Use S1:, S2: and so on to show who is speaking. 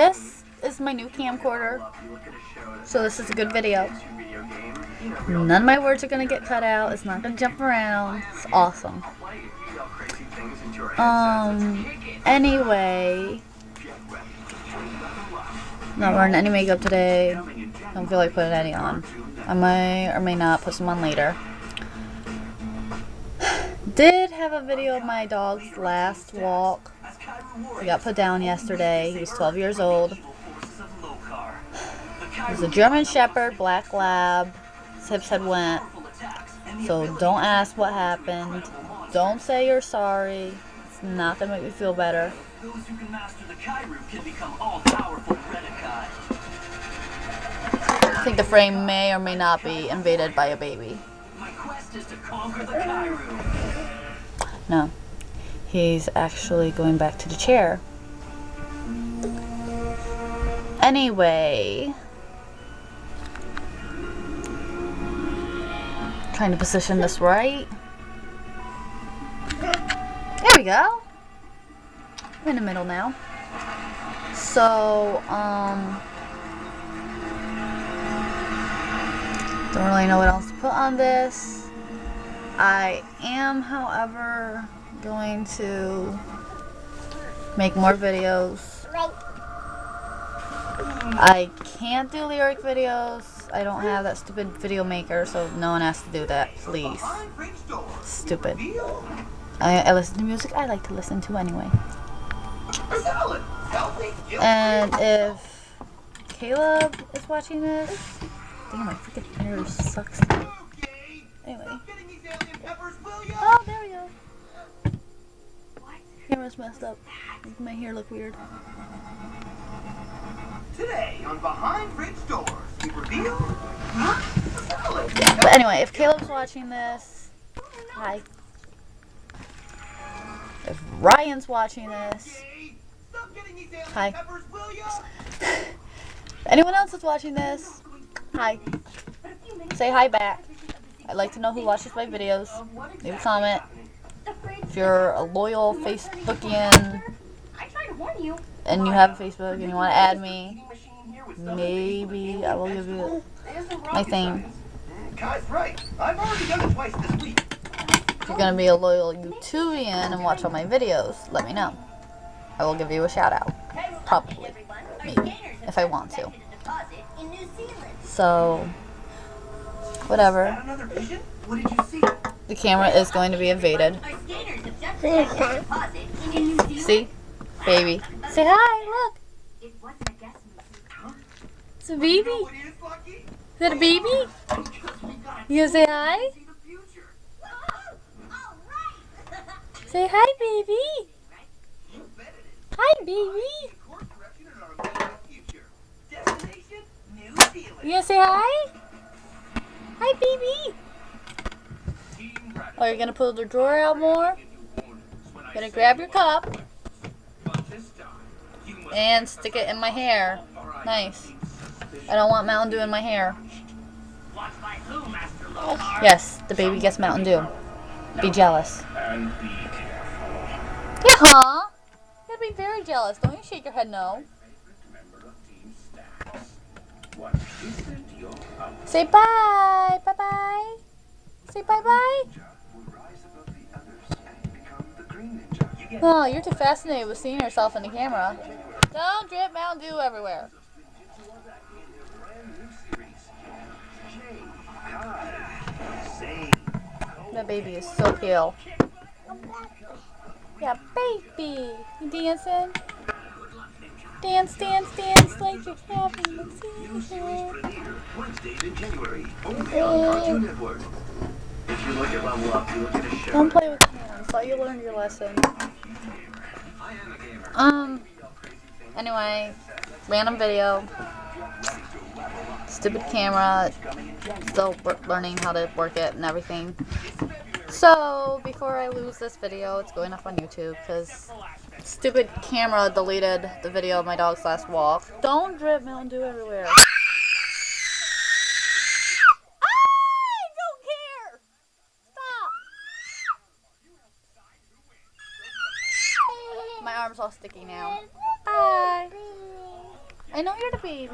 S1: this is my new camcorder, so this is a good video. None of my words are going to get cut out. It's not going to jump around. It's awesome. Anyway, not wearing any makeup today. Don't feel like putting any on. I may or may not put some on later. Did have a video of my dog's last walk. He got put down yesterday. He was 12 years old. He was a German Shepherd, Black Lab. His hips had went. So don't ask what happened. Don't say you're sorry. It's not going to make me feel better. I think the frame may or may not be invaded by a baby. No. He's actually going back to the chair. Anyway. Trying to position this right. There we go. I'm in the middle now. So, don't really know what else to put on this. I am, however, going to make more videos. I can't do lyric videos. I don't have that stupid video maker, so no one has to do that, please. Stupid. I listen to music I like to listen to anyway. And if Caleb is watching this, damn, my freaking hair sucks. Anyway. Oh, there we go. Camera's messed up. Making my hair look weird.
S2: Today on Behind Fridge Doors, we reveal
S1: But anyway, if Caleb's watching this, hi. If Ryan's watching this, hi. If anyone else is watching this, hi. Say hi back. I'd like to know who watches my videos. Leave a comment. If you're a loyal Facebookian and you have a Facebook and you want to add me, maybe I will give you my thing. If you're going to be a loyal YouTubian and watch all my videos, let me know. I will give you a shout out. Probably. Maybe. If I want to. So, whatever. The camera is going to be invaded. See? Baby. Say hi, look. It's a baby. Is that a baby? You gonna say hi? Say hi, baby. Hi, baby. You gonna say hi? Hi, baby. Oh, you're gonna pull the drawer out more? Gonna grab your cup and stick it in my hair. Nice. I don't want Mountain Dew in my hair. Yes, the baby gets Mountain Dew. Be jealous. Yeah, huh? You gotta be very jealous. Don't you shake your head no. Say bye. Bye-bye. Say bye-bye. Oh, you're too fascinated with seeing yourself in the camera. Don't drip Mountain Dew everywhere. That baby is so pale. Yeah, baby. You dancing? Dance, dance, dance like you're having a seizure. Don't play with hands. Thought you learned your lesson. Anyway, random video. Stupid camera. Still learning how to work it and everything. So, before I lose this video, it's going up on YouTube because stupid camera deleted the video of my dog's last walk. Don't drip Mountain Dew everywhere. I don't care! Stop! My arm's all sticky now. Bye! I know you're the baby.